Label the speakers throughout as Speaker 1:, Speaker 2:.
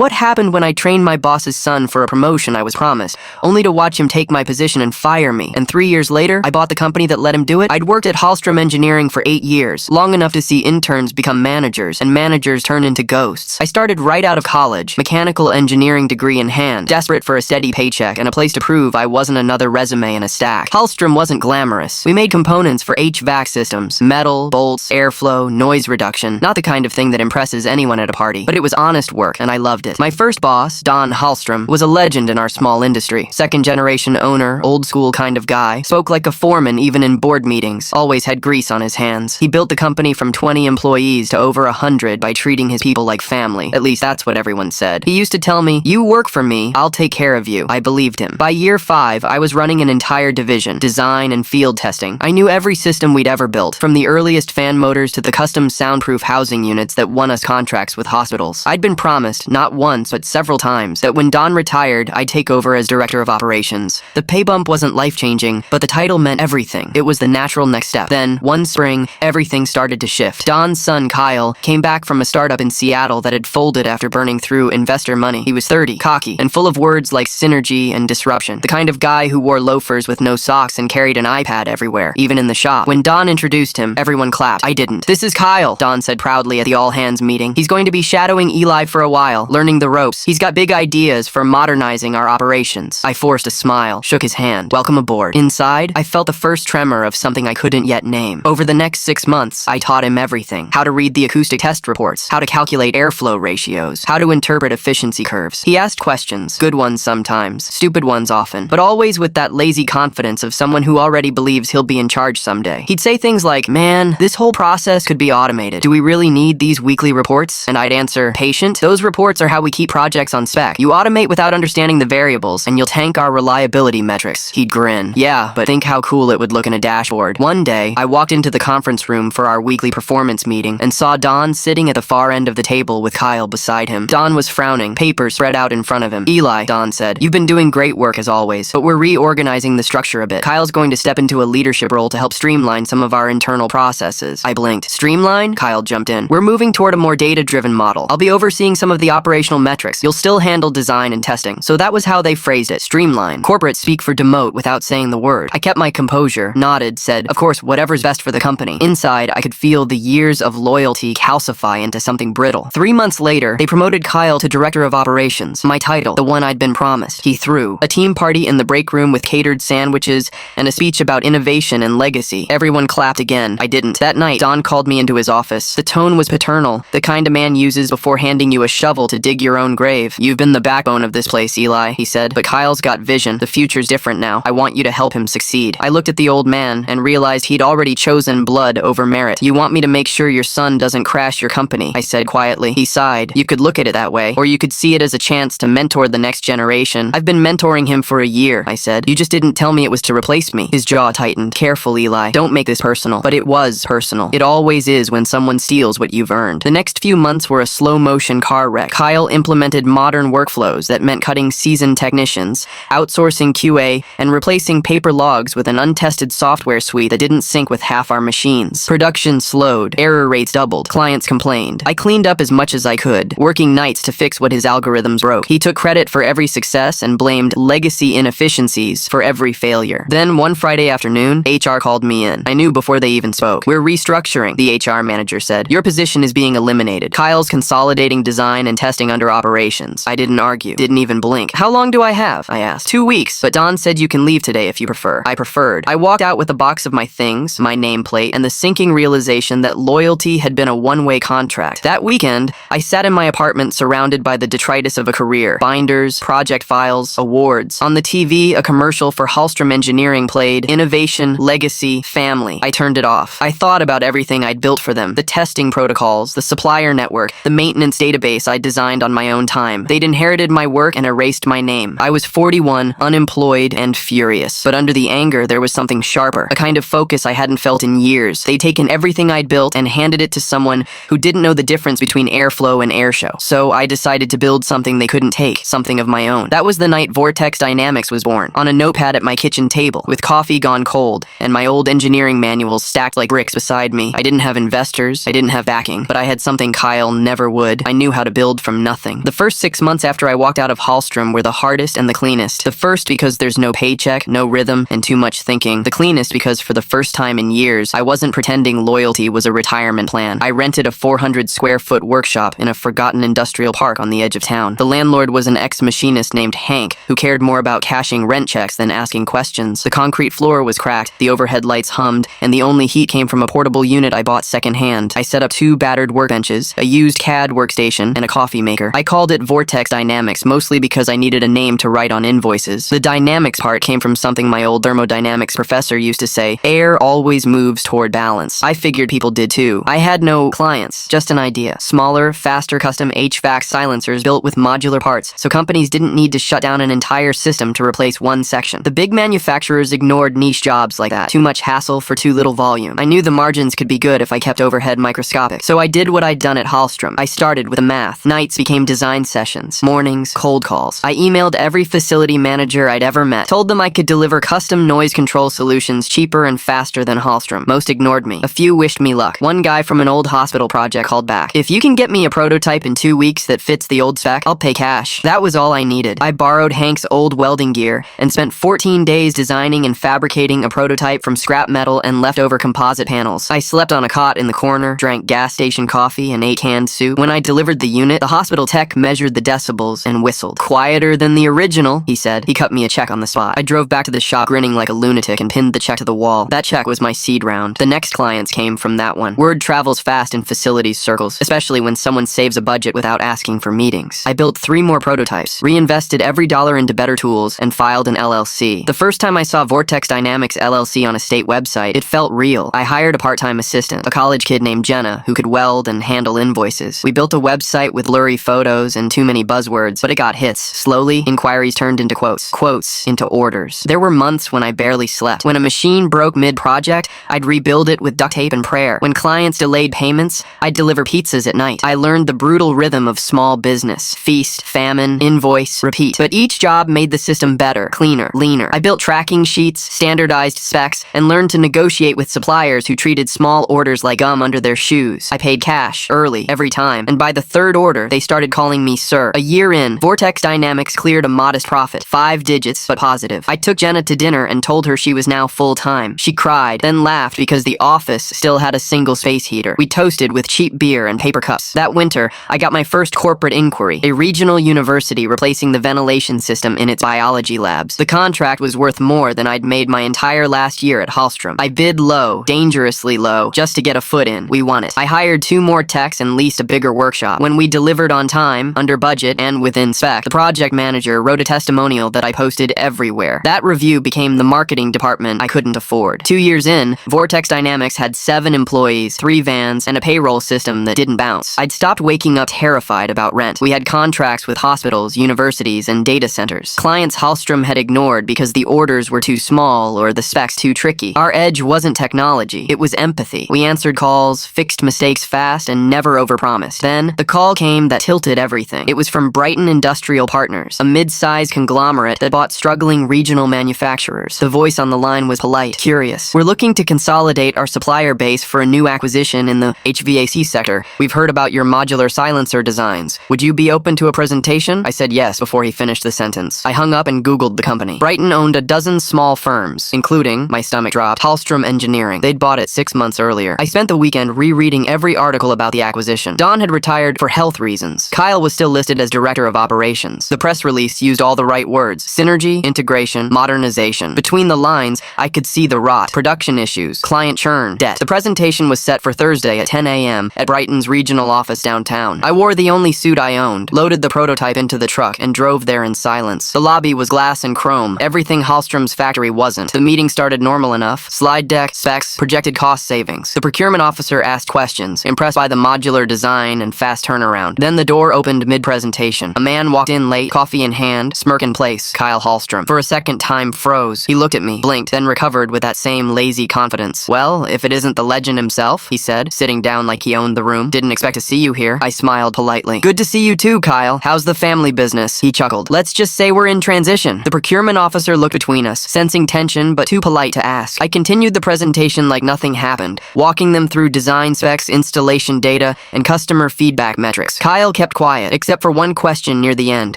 Speaker 1: What happened when I trained my boss's son for a promotion I was promised, only to watch him take my position and fire me? And 3 years later, I bought the company that let him do it? I'd worked at Hallstrom Engineering for 8 years, long enough to see interns become managers, and managers turn into ghosts. I started right out of college, mechanical engineering degree in hand, desperate for a steady paycheck and a place to prove I wasn't another resume in a stack. Hallstrom wasn't glamorous. We made components for HVAC systems, metal, bolts, airflow, noise reduction, not the kind of thing that impresses anyone at a party, but it was honest work, and I loved it. My first boss, Don Hallstrom, was a legend in our small industry. Second-generation owner, old-school kind of guy, spoke like a foreman even in board meetings, always had grease on his hands. He built the company from 20 employees to over 100 by treating his people like family. At least that's what everyone said. He used to tell me, "You work for me, I'll take care of you." I believed him. By year 5, I was running an entire division, design and field testing. I knew every system we'd ever built, from the earliest fan motors to the custom soundproof housing units that won us contracts with hospitals. I'd been promised, not once but several times, that when Don retired, I'd take over as director of operations. The pay bump wasn't life-changing, but the title meant everything. It was the natural next step. Then, one spring, everything started to shift. Don's son, Kyle, came back from a startup in Seattle that had folded after burning through investor money. He was 30, cocky, and full of words like synergy and disruption. The kind of guy who wore loafers with no socks and carried an iPad everywhere, even in the shop. When Don introduced him, everyone clapped. I didn't. "This is Kyle," Don said proudly at the all-hands meeting. "He's going to be shadowing Eli for a while, learning the ropes. He's got big ideas for modernizing our operations." I forced a smile, shook his hand. "Welcome aboard." Inside, I felt the first tremor of something I couldn't yet name. Over the next 6 months, I taught him everything. How to read the acoustic test reports, how to calculate airflow ratios, how to interpret efficiency curves. He asked questions, good ones sometimes, stupid ones often, but always with that lazy confidence of someone who already believes he'll be in charge someday. He'd say things like, "Man, this whole process could be automated. Do we really need these weekly reports?" And I'd answer, "Patient, those reports are how we keep projects on spec. You automate without understanding the variables, and you'll tank our reliability metrics." He'd grin. "Yeah, but think how cool it would look in a dashboard." One day, I walked into the conference room for our weekly performance meeting and saw Don sitting at the far end of the table with Kyle beside him. Don was frowning, papers spread out in front of him. "Eli," Don said, "you've been doing great work as always, but we're reorganizing the structure a bit. Kyle's going to step into a leadership role to help streamline some of our internal processes." I blinked. "Streamline?" Kyle jumped in. "We're moving toward a more data-driven model. I'll be overseeing some of the operational metrics. You'll still handle design and testing." So that was how they phrased it. Streamline. Corporate speak for demote without saying the word. I kept my composure, nodded, said, "Of course, whatever's best for the company." Inside, I could feel the years of loyalty calcify into something brittle. 3 months later, they promoted Kyle to director of operations. My title, the one I'd been promised. He threw a team party in the break room with catered sandwiches and a speech about innovation and legacy. Everyone clapped again. I didn't. That night, Don called me into his office. The tone was paternal, the kind a man uses before handing you a shovel to dig your own grave. "You've been the backbone of this place, Eli," he said, "but Kyle's got vision. The future's different now. I want you to help him succeed." I looked at the old man and realized he'd already chosen blood over merit. "You want me to make sure your son doesn't crash your company," I said quietly. He sighed. "You could look at it that way, or you could see it as a chance to mentor the next generation." "I've been mentoring him for a year," I said. "You just didn't tell me it was to replace me." His jaw tightened. "Careful, Eli. Don't make this personal." But it was personal. It always is when someone steals what you've earned. The next few months were a slow-motion car wreck. Kyle implemented modern workflows that meant cutting seasoned technicians, outsourcing QA, and replacing paper logs with an untested software suite that didn't sync with half our machines. Production slowed. Error rates doubled. Clients complained. I cleaned up as much as I could, working nights to fix what his algorithms broke. He took credit for every success and blamed legacy inefficiencies for every failure. Then, one Friday afternoon, HR called me in. I knew before they even spoke. "We're restructuring," the HR manager said. "Your position is being eliminated. Kyle's consolidating design and testing under operations." I didn't argue. Didn't even blink. "How long do I have?" I asked. 2 weeks, but Don said you can leave today if you prefer." I preferred. I walked out with a box of my things, my nameplate, and the sinking realization that loyalty had been a one-way contract. That weekend, I sat in my apartment surrounded by the detritus of a career. Binders, project files, awards. On the TV, a commercial for Hallstrom Engineering played, "Innovation, Legacy, Family." I turned it off. I thought about everything I'd built for them. The testing protocols, the supplier network, the maintenance database I'd designed on my own time. They'd inherited my work and erased my name. I was 41, unemployed, and furious. But under the anger, there was something sharper, a kind of focus I hadn't felt in years. They'd taken everything I'd built and handed it to someone who didn't know the difference between airflow and airshow. So I decided to build something they couldn't take, something of my own. That was the night Vortex Dynamics was born, on a notepad at my kitchen table, with coffee gone cold, and my old engineering manuals stacked like bricks beside me. I didn't have investors, I didn't have backing, but I had something Kyle never would. I knew how to build from nothing. nothing. The first 6 months after I walked out of Hallstrom were the hardest and the cleanest. The first because there's no paycheck, no rhythm, and too much thinking. The cleanest because for the first time in years, I wasn't pretending loyalty was a retirement plan. I rented a 400-square-foot workshop in a forgotten industrial park on the edge of town. The landlord was an ex-machinist named Hank, who cared more about cashing rent checks than asking questions. The concrete floor was cracked, the overhead lights hummed, and the only heat came from a portable unit I bought secondhand. I set up 2 battered workbenches, a used CAD workstation, and a coffee maker. I called it Vortex Dynamics, mostly because I needed a name to write on invoices. The dynamics part came from something my old thermodynamics professor used to say: air always moves toward balance. I figured people did too. I had no clients, just an idea. Smaller, faster custom HVAC silencers built with modular parts, so companies didn't need to shut down an entire system to replace one section. The big manufacturers ignored niche jobs like that. Too much hassle for too little volume. I knew the margins could be good if I kept overhead microscopic, so I did what I'd done at Hallstrom. I started with the math. Nights became design sessions. Mornings, cold calls. I emailed every facility manager I'd ever met, told them I could deliver custom noise control solutions cheaper and faster than Hallstrom. Most ignored me. A few wished me luck. One guy from an old hospital project called back. "If you can get me a prototype in 2 weeks that fits the old spec, I'll pay cash." That was all I needed. I borrowed Hank's old welding gear and spent 14 days designing and fabricating a prototype from scrap metal and leftover composite panels. I slept on a cot in the corner, drank gas station coffee, and ate canned soup. When I delivered the unit, the hospital tech measured the decibels and whistled. "Quieter than the original," he said. He cut me a check on the spot. I drove back to the shop grinning like a lunatic and pinned the check to the wall. That check was my seed round. The next clients came from that one. Word travels fast in facilities circles, especially when someone saves a budget without asking for meetings. I built 3 more prototypes, reinvested every dollar into better tools, and filed an LLC. The first time I saw Vortex Dynamics LLC on a state website, it felt real. I hired a part-time assistant, a college kid named Jenna, who could weld and handle invoices. We built a website with blurry photos and too many buzzwords, but it got hits. Slowly, inquiries turned into quotes, quotes into orders. There were months when I barely slept. When a machine broke mid-project, I'd rebuild it with duct tape and prayer. When clients delayed payments, I'd deliver pizzas at night. I learned the brutal rhythm of small business. Feast, famine, invoice, repeat. But each job made the system better, cleaner, leaner. I built tracking sheets, standardized specs, and learned to negotiate with suppliers who treated small orders like gum under their shoes. I paid cash, early, every time, and by the 3rd order, they started calling me sir. A year in, Vortex Dynamics cleared a modest profit, 5 digits, but positive. I took Jenna to dinner and told her she was now full-time. She cried, then laughed because the office still had a single space heater. We toasted with cheap beer and paper cups. That winter, I got my first corporate inquiry, a regional university replacing the ventilation system in its biology labs. The contract was worth more than I'd made my entire last year at Hallstrom. I bid low, dangerously low, just to get a foot in. We won it. I hired 2 more techs and leased a bigger workshop. When we delivered on time, under budget, and within spec, the project manager wrote a testimonial that I posted everywhere. That review became the marketing department I couldn't afford. 2 years in, Vortex Dynamics had 7 employees, 3 vans, and a payroll system that didn't bounce. I'd stopped waking up terrified about rent. We had contracts with hospitals, universities, and data centers. Clients Hallstrom had ignored because the orders were too small or the specs too tricky. Our edge wasn't technology, it was empathy. We answered calls, fixed mistakes fast, and never overpromised. Then, the call came that tilted everything. It was from Brighton Industrial Partners, a mid-sized conglomerate that bought struggling regional manufacturers. The voice on the line was polite, curious. "We're looking to consolidate our supplier base for a new acquisition in the HVAC sector. We've heard about your modular silencer designs. Would you be open to a presentation?" I said yes before he finished the sentence. I hung up and Googled the company. Brighton owned a dozen small firms, including, my stomach dropped, Hallstrom Engineering. They'd bought it 6 months earlier. I spent the weekend rereading every article about the acquisition. Don had retired for health reasons. Kyle was still listed as director of operations. The press release used all the right words: synergy, integration, modernization. Between the lines, I could see the rot, production issues, client churn, debt. The presentation was set for Thursday at 10 a.m. at Brighton's regional office downtown. I wore the only suit I owned, loaded the prototype into the truck, and drove there in silence. The lobby was glass and chrome, everything Hallstrom's factory wasn't. The meeting started normal enough. Slide deck, specs, projected cost savings. The procurement officer asked questions, impressed by the modular design and fast turnaround. Then the door opened mid-presentation. A man walked in late, coffee in hand, smirk in place. Kyle Hallstrom. For a second, time froze. He looked at me, blinked, then recovered with that same lazy confidence. "Well, if it isn't the legend himself," he said, sitting down like he owned the room. "Didn't expect to see you here." I smiled politely. "Good to see you too, Kyle. How's the family business?" He chuckled. "Let's just say we're in transition." The procurement officer looked between us, sensing tension but too polite to ask. I continued the presentation like nothing happened, walking them through design specs, installation data, and customer feedback metrics. Kyle kept quiet, except for one question near the end.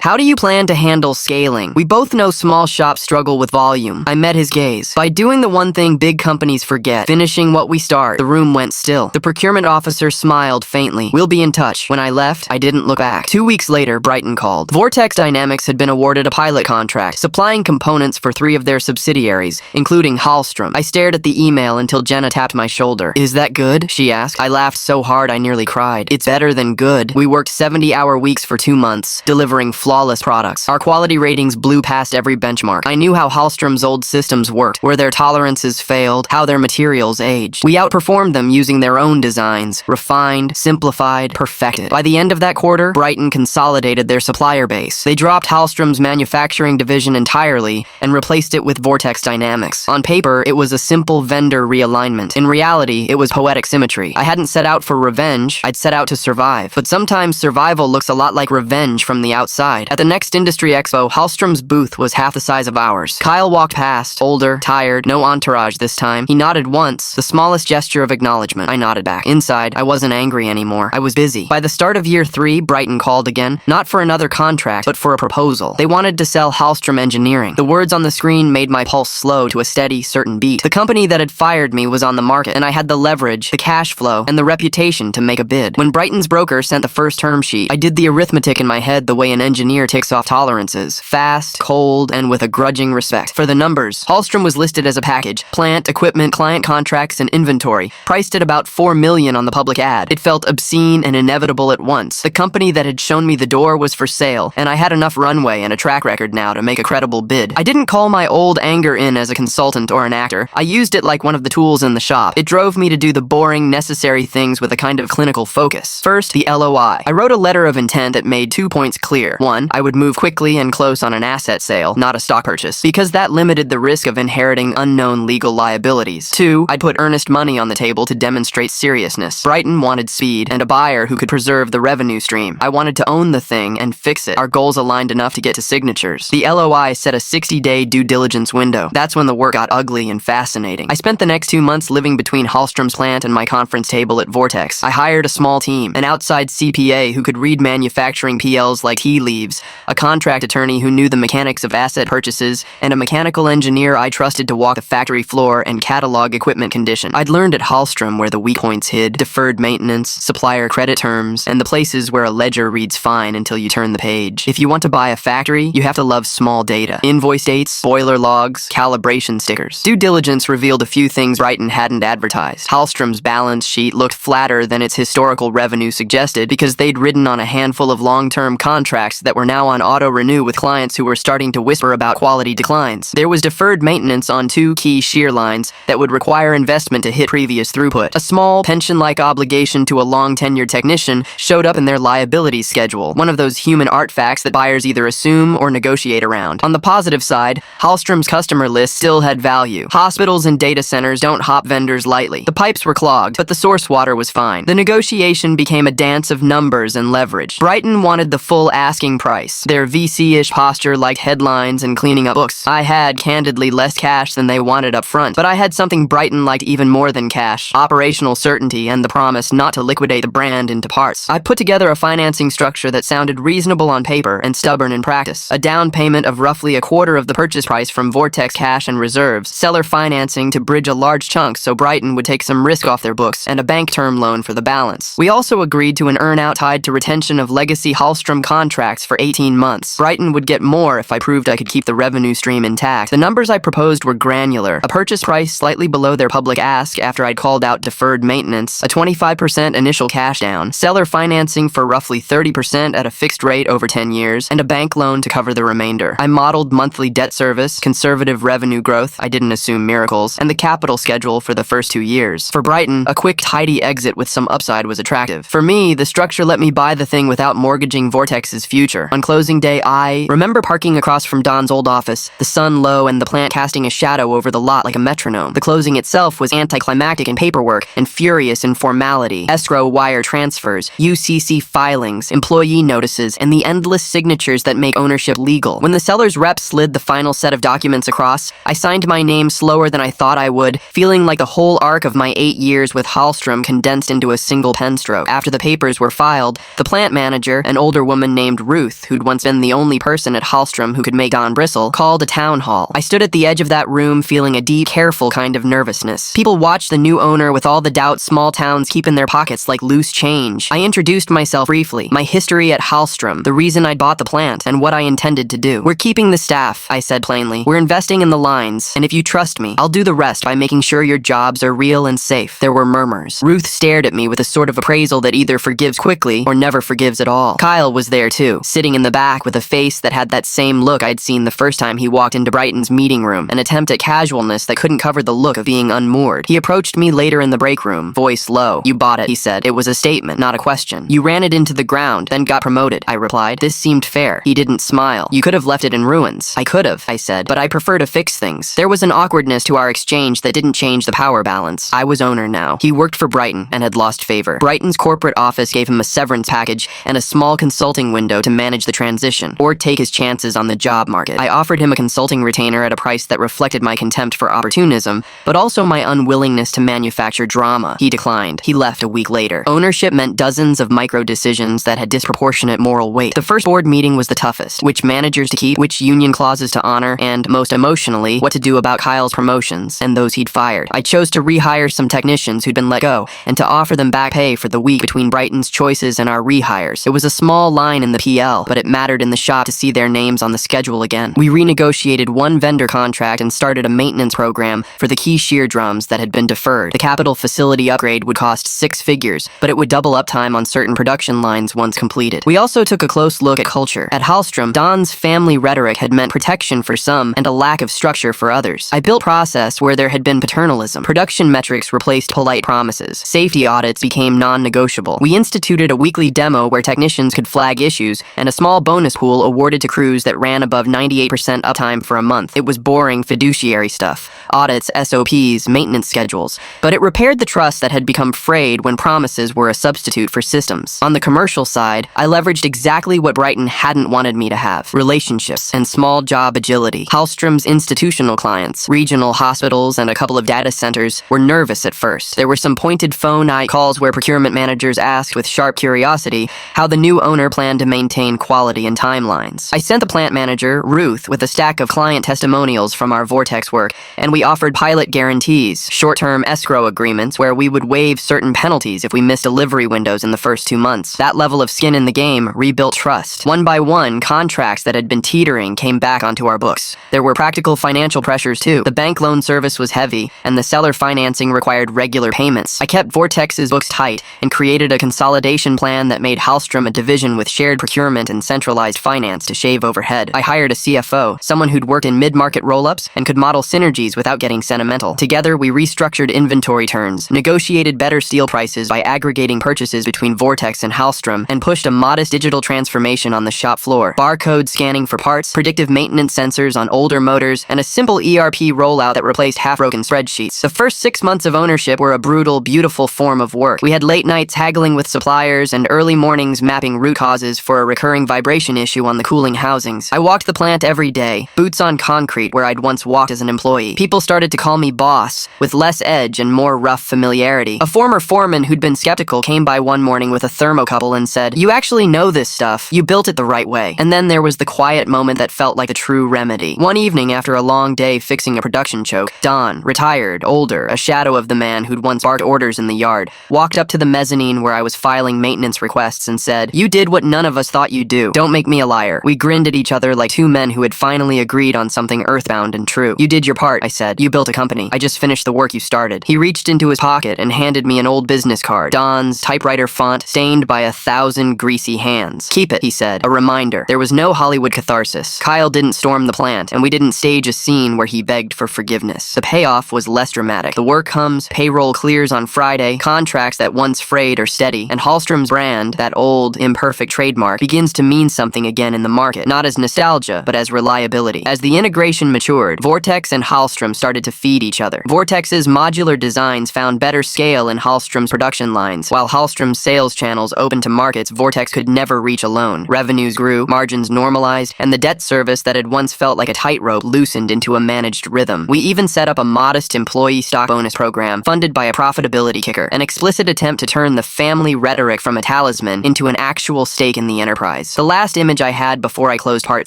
Speaker 1: How do you plan to handle scaling? We both know small shops struggle with volume. I met his gaze. By doing the one thing big companies forget, finishing what we start, the room went still. The procurement officer smiled faintly. We'll be in touch. When I left, I didn't look back. 2 weeks later, Brighton called. Vortex Dynamics had been awarded a pilot contract, supplying components for 3 of their subsidiaries, including Hallstrom. I stared at the email until Jenna tapped my shoulder. Is that good? She asked. I laughed so hard I nearly cried. It's better than good. We worked 70-hour weeks for 2 months, delivering flawless products. Our quality ratings blew past every benchmark. I knew how Hallstrom's old systems worked, where their tolerances failed, how their materials aged. We outperformed them using their own designs, refined, simplified, perfected. By the end of that quarter, Brighton consolidated their supplier base. They dropped Hallstrom's manufacturing division entirely and replaced it with Vortex Dynamics. On paper, it was a simple vendor realignment. In reality, it was poetic symmetry. I hadn't set out for revenge, I'd set out to survive. But sometimes survival looks a lot like revenge from the outside. At the next Industry Expo, Hallstrom's booth was half the size of ours. Kyle walked past, older, tired, no entourage this time. He nodded once, the smallest gesture of acknowledgement. I nodded back. Inside, I wasn't angry anymore. I was busy. By the start of year 3, Brighton called again, not for another contract, but for a proposal. They wanted to sell Hallstrom Engineering. The words on the screen made my pulse slow to a steady, certain beat. The company that had fired me was on the market, and I had the leverage, the cash flow, and the reputation to make a bid. When Brighton's broker sent the first term sheet, I did the arithmetic in my head the way an engineer ticks off tolerances. Fast, cold, and with a grudging respect. For the numbers, Hallstrom was listed as a package. Plant, equipment, client contracts, and inventory. Priced at about $4 million on the public ad. It felt obscene and inevitable at once. The company that had shown me the door was for sale, and I had enough runway and a track record now to make a credible bid. I didn't call my old anger in as a consultant or an actor. I used it like one of the tools in the shop. It drove me to do the boring, necessary things with a kind of clinical focus. First, the LOI. I wrote a letter of intent that made 2 points clear. 1, I would move quickly and close on an asset sale, not a stock purchase, because that limited the risk of inheriting unknown legal liabilities. 2, I'd put earnest money on the table to demonstrate seriousness. Brighton wanted speed and a buyer who could preserve the revenue stream. I wanted to own the thing and fix it. Our goals aligned enough to get to signatures. The LOI set a 60-day due diligence window. That's when the work got ugly and fascinating. I spent the next 2 months living between Hallstrom's plant and my conference table at Vortex. I hired a small team, an outside CPA who could read manufacturing PLs like tea leaves, a contract attorney who knew the mechanics of asset purchases, and a mechanical engineer I trusted to walk the factory floor and catalog equipment condition. I'd learned at Hallstrom where the weak points hid, deferred maintenance, supplier credit terms, and the places where a ledger reads fine until you turn the page. If you want to buy a factory, you have to love small data. Invoice dates, boiler logs, calibration stickers. Due diligence revealed a few things Brighton hadn't advertised. Hallstrom's balance sheet looked flatter than its historical revenue suggested because they'd ridden on a handful of long-term contracts that were now on auto-renew with clients who were starting to whisper about quality declines. There was deferred maintenance on 2 key shear lines that would require investment to hit previous throughput. A small, pension-like obligation to a long-tenured technician showed up in their liabilities schedule, one of those human artifacts that buyers either assume or negotiate around. On the positive side, Hallstrom's customer list still had value. Hospitals and data centers don't hop vendors lightly. The pipes were clogged, but the source water was fine. The negotiation became a dance of numbers and leverage. Brighton wanted the full asking price. Their VC-ish posture liked headlines and cleaning up books. I had, candidly, less cash than they wanted up front, but I had something Brighton liked even more than cash: operational certainty and the promise not to liquidate the brand into parts. I put together a financing structure that sounded reasonable on paper and stubborn in practice. A down payment of roughly a quarter of the purchase price from Vortex cash and reserves, seller financing to bridge a large chunk so Brighton would take some risk off their books, and a bank term loan for the balance. We also agreed to an earn-out tied to retention of legacy Hallstrom contracts for 18 months. Brighton would get more if I proved I could keep the revenue stream intact. The numbers I proposed were granular. A purchase price slightly below their public ask after I'd called out deferred maintenance, a 25% initial cash down, seller financing for roughly 30% at a fixed rate over 10 years, and a bank loan to cover the remainder. I modeled monthly debt service, conservative revenue growth, I didn't assume miracles, and the capital schedule for the first 2 years. For Brighton, a quick, tidy exit with some upside was attractive. For me, the structure let me buy the thing without mortgaging Vortex's future. On closing day, I remember parking across from Don's old office, the sun low and the plant casting a shadow over the lot like a metronome. The closing itself was anticlimactic in paperwork and furious in formality. Escrow wire transfers, UCC filings, employee notices, and the endless signatures that make ownership legal. When the seller's rep slid the final set of documents across, I signed my name slower than I thought I would, feeling like the whole arc of my 8 years with Hallstrom condensed into a single pen stroke. After the papers were filed, The plant manager, an older woman named Ruth, who'd once been the only person at Hallstrom who could make Don bristle, called a town hall. I stood at the edge of that room feeling a deep, careful kind of nervousness. People watched the new owner with all the doubt small towns keep in their pockets like loose change. I introduced myself briefly, my history at Hallstrom, the reason I'd bought the plant, and what I intended to do. We're keeping the staff, I said plainly. We're investing in the lines, and if you trust me, I'll do the rest by making sure your jobs are real and safe. There were murmurs. Ruth stared at me with a sort of appraisal that either forgives quickly or never forgives at all. Kyle was there too, sitting in the back with a face that had that same look I'd seen the first time he walked into Brighton's meeting room, an attempt at casualness that couldn't cover the look of being unmoored. He approached me later in the break room, voice low. You bought it, he said. It was a statement, not a question. You ran it into the ground, then got promoted, I replied. This seemed fair. He didn't smile. You could have left it in ruins. I could have, I said, but I prefer to fix things. There was an awkwardness to our exchange that didn't change the power balance. I was owner now. He worked for Brighton and had lost favor. Brighton's corporate office gave him a severance package and a small consulting window to manage the transition, or take his chances on the job market. I offered him a consulting retainer at a price that reflected my contempt for opportunism, but also my unwillingness to manufacture drama. He declined. He left a week later. Ownership meant dozens of micro decisions that had disproportionate moral weight. The first board meeting was the toughest. Which managers to keep, which union clauses to honor, and, most emotionally, what to do about Kyle's promotions and those he'd fired. I chose to rehire some technicians who'd been let go, and to offer them back pay for the week between Brighton's choices and our rehires. It was a small line in the PL, but it mattered in the shop to see their names on the schedule again. We renegotiated one vendor contract and started a maintenance program for the key shear drums that had been deferred. The capital facility upgrade would cost 6 figures, but it would double uptime on certain production lines once completed. We also took a close look at culture. At Hallstrom, Don's family rhetoric had meant protection for some and a lack of structure for others. I built process where there had been paternalism. Production metrics replaced polite promises. Safety audits became non-negotiable. We instituted a weekly demo where technicians could flag issues, and a small bonus pool awarded to crews that ran above 98% uptime for a month. It was boring fiduciary stuff. Audits, SOPs, maintenance schedules. But it repaired the trust that had become frayed when promises were a substitute for systems. On the commercial side, I leveraged exactly what Brighton hadn't wanted me to have: relationships and small job agility. Hallstrom's institutional clients, regional hospitals, and a couple of data centers were nervous at first. There were some pointed phone calls where procurement managers asked with sharp curiosity how the new owner planned to maintain quality and timelines. I sent the plant manager, Ruth, with a stack of client testimonials from our Vortex work, and we offered pilot guarantees, short-term escrow agreements where we would waive certain penalties if we missed delivery windows in the first 2 months. That level of skin in the game rebuilt trust. One by one, contracts that had been teetering came back onto our books. There were practical financial pressures too. The bank loan service was heavy, and the seller financing required regular payments. I kept Vortex's books tight and created a consolidation plan that made Hallstrom a division with shared procurement and centralized finance to shave overhead. I hired a CFO, someone who'd worked in mid-market roll-ups and could model synergies without getting sentimental. Together, we restructured inventory turns, negotiated better steel prices by aggregating purchases between Vortex and Hallstrom, and pushed a modest digital transformation on the shop floor. Barcode scanning for parts, predictive maintenance sensors on older motors, and a simple ERP rollout that replaced half-broken spreadsheets. The first 6 months of ownership were a brutal, beautiful form of work. We had late nights haggling with suppliers and early mornings mapping root causes for a recurring vibration issue on the cooling housings. I walked the plant every day, boots on concrete where I'd once walked as an employee. People started to call me boss, with less edge and more rough familiarity. A former foreman who'd been skeptical came by one morning with a thermocouple and said, "You actually know this stuff. You built it the right way." And then there was the quiet moment that felt like a true remedy. One evening after a long day fixing a production choke, Don, retired, older, a shadow of the man who'd once barked orders in the yard, walked up to the mezzanine where I was filing maintenance requests and said, "You did what none of us thought you'd do. Don't make me a liar." We grinned at each other like two men who had finally agreed on something earthbound and true. "You did your part," I said. "You built a company. I just finished the work you started." He reached into his pocket and handed me an old business card, Don's typewriter font stained by 1,000 greasy hands. "Keep it," he said, a reminder. There was no Hollywood catharsis. Kyle didn't storm the plant, and we didn't stage a scene where he begged for forgiveness. The payoff was less dramatic. The work comes, payroll clears on Friday, contracts that once frayed are steady, and Hallstrom's brand, that old, imperfect trademark, begins to mean something again in the market, not as nostalgia, but as reliability. As the integration matured, Vortex and Hallstrom started to feed each other. Vortex's modular designs found better scale in Hallstrom's production lines, while Hallstrom's sales channels opened to markets Vortex could never reach alone. Revenues grew, margins normalized, and the debt service that had once felt like a tightrope loosened into a managed rhythm. We even set up a modest employee stock bonus program funded by a profitability kicker, an explicit attempt to turn the family rhetoric from a talisman into an actual stake in the enterprise. The last image I had before I closed part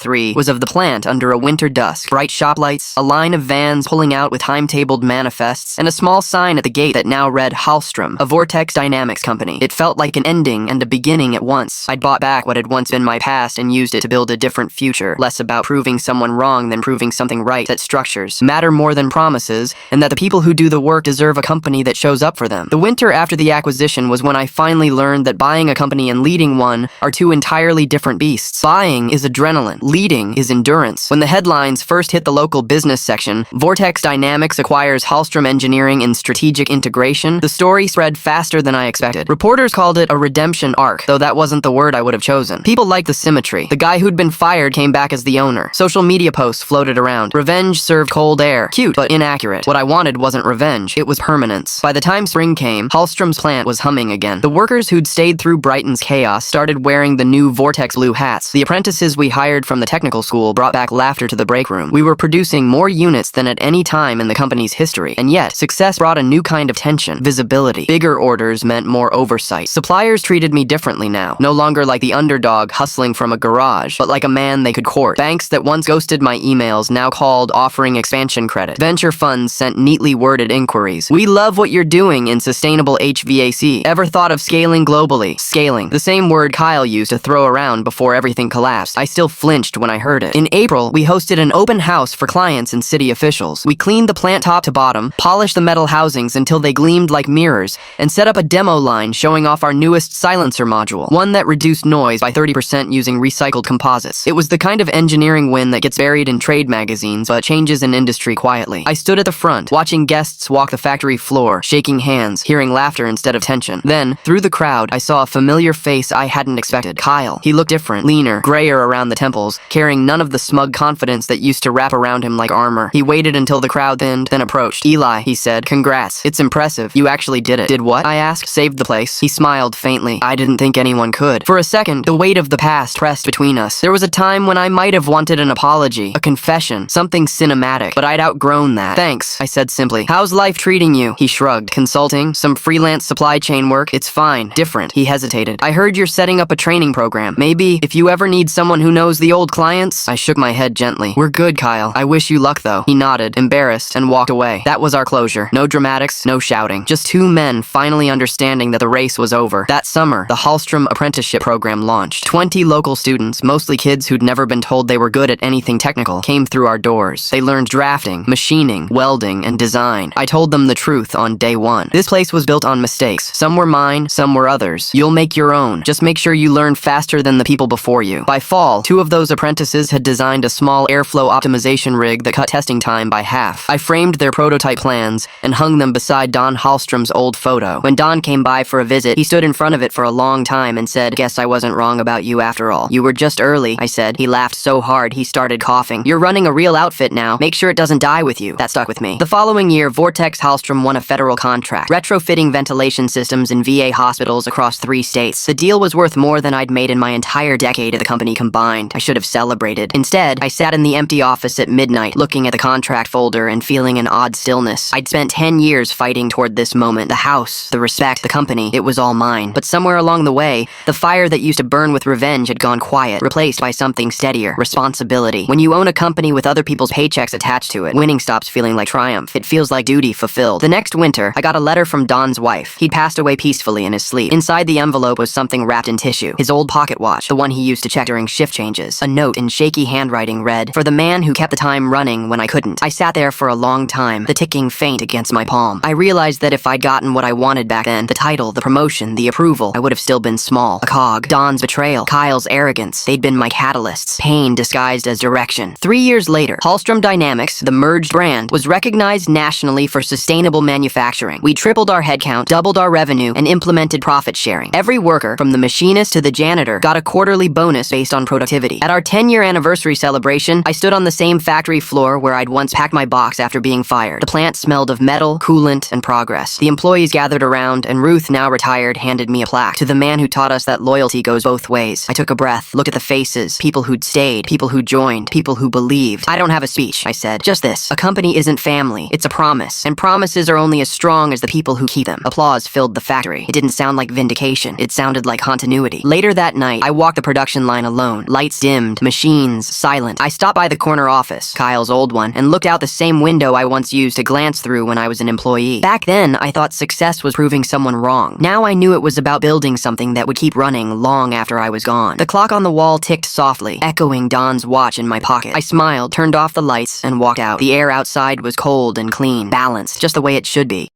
Speaker 1: 3 was of the plant under a winter dusk, bright shop lights, a line of vans pulling out with timetabled manifests, and a small sign at the gate that now read Hallstrom, a Vortex Dynamics company. It felt like an ending and a beginning at once. I'd bought back what had once been my past and used it to build a different future, less about proving someone wrong than proving something right, that structures matter more than promises, and that the people who do the work deserve a company that shows up for them. The winter after the acquisition was when I finally learned that buying a company and leading one are two entirely different beasts. Buying is adrenaline, leading is endurance. When the headlines first hit the local business section, Vortex Dynamics acquires Hallstrom Engineering in strategic integration, the story spread faster than I expected. Reporters called it a redemption arc, though that wasn't the word I would have chosen. People liked the symmetry. The guy who'd been fired came back as the owner. Social media posts floated around. Revenge served cold air. Cute, but inaccurate. What I wanted wasn't revenge, it was permanence. By the time spring came, Hallstrom's plant was humming again. The workers who'd stayed through Brighton's chaos started wearing the new Vortex blue hats. The apprentices we hired from the technical school brought back laughter to the break room. We were producing more units than at any time in the company's history, and yet, success brought a new kind of tension, visibility. Bigger orders meant more oversight. Suppliers treated me differently now, no longer like the underdog hustling from a garage, but like a man they could court. Banks that once ghosted my emails now called offering expansion credit. Venture funds sent neatly worded inquiries. We love what you're doing in sustainable HVAC. Ever thought of scaling globally? Scaling. The same word Kyle used to throw around before everything collapsed. I still flinched when I heard it. In April, we hosted an open house for clients and city officials. We cleaned the plant top to bottom, polished the metal housings until they gleamed like mirrors, and set up a demo line showing off our newest silencer module, one that reduced noise by 30% using recycled composites. It was the kind of engineering win that gets buried in trade magazines but changes an industry quietly. I stood at the front, watching guests walk the factory floor, shaking hands, hearing laughter instead of tension. Then, through the crowd, I saw a familiar face I hadn't expected. Kyle. He looked different, leaner, grayer around the temples, carrying none of the smug confidence that used to wrap around him like armor. He waited until the crowd thinned, then approached. Eli, he said, congrats. It's impressive. You actually did it. Did what? I asked. Saved the place. He smiled faintly. I didn't think anyone could. For a second, the weight of the past pressed between us. There was a time when I might have wanted an apology, a confession, something cinematic, but I'd outgrown that. Thanks, I said simply. How's life treating you? He shrugged. Consulting, some freelance supply chain work. It's fine. Different. He hesitated. I heard you're setting up a training program. Maybe, if you ever need someone who knows the old clients? I shook my head gently. We're good, Kyle. I wish you luck, though. He nodded, embarrassed, and walked away. That was our closure. No dramatics, no shouting. Just two men finally understanding that the race was over. That summer, the Hallstrom apprenticeship program launched. 20 local students, mostly kids who'd never been told they were good at anything technical, came through our doors. They learned drafting, machining, welding, and design. I told them the truth on day one. This place was built on mistakes. Some were mine, some were others. You'll make your own. Just make sure you learn faster than the people before you. By fall, 2 of those apprentices had designed a small airflow optimization rig that cut testing time by half. I framed their prototype plans and hung them beside Don Hallstrom's old photo. When Don came by for a visit, he stood in front of it for a long time and said, "Guess I wasn't wrong about you after all. You were just early," I said. He laughed so hard he started coughing. "You're running a real outfit now. Make sure it doesn't die with you." That stuck with me. The following year, Vortex Hallstrom won a federal contract, retrofitting ventilation systems in VA hospitals across 3 states. The deal was worth more than I'd made in my entire decade of the company combined. I should have celebrated. Instead, I sat in the empty office at midnight, looking at the contract folder and feeling an odd stillness. I'd spent 10 years fighting toward this moment. The house, the respect, the company, it was all mine. But somewhere along the way, the fire that used to burn with revenge had gone quiet, replaced by something steadier, responsibility. When you own a company with other people's paychecks attached to it, winning stops feeling like triumph. It feels like duty fulfilled. The next winter, I got a letter from Don's wife. He'd passed away peacefully in his sleep. Inside the envelope was something wrapped in tissue. His old pocket watch, the one he used to check during shift changes. A note in shaky handwriting read, "For the man who kept the time running when I couldn't." I sat there for a long time, the ticking faint against my palm. I realized that if I'd gotten what I wanted back then, the title, the promotion, the approval, I would have still been small. A cog. Don's betrayal. Kyle's arrogance. They'd been my catalysts. Pain disguised as direction. 3 years later, Hallstrom Dynamics, the merged brand, was recognized nationally for sustainable manufacturing. We tripled our headcount, doubled our revenue, and implemented profit sharing. Every worker, from the machinist to the janitor, got a quarterly bonus based on productivity. At our 10-year anniversary celebration, I stood on the same factory floor where I'd once packed my box after being fired. The plant smelled of metal, coolant, and progress. The employees gathered around, and Ruth, now retired, handed me a plaque. To the man who taught us that loyalty goes both ways. I took a breath, looked at the faces, people who'd stayed, people who joined, people who believed. I don't have a speech, I said. Just this. A company isn't family. It's a promise. And promises are only as strong as the people who keep them. Applause filled the factory. It didn't sound like vindication. communication. It sounded like continuity. Later that night, I walked the production line alone. Lights dimmed, machines silent. I stopped by the corner office, Kyle's old one, and looked out the same window I once used to glance through when I was an employee. Back then, I thought success was proving someone wrong. Now I knew it was about building something that would keep running long after I was gone. The clock on the wall ticked softly, echoing Don's watch in my pocket. I smiled, turned off the lights, and walked out. The air outside was cold and clean, balanced, just the way it should be.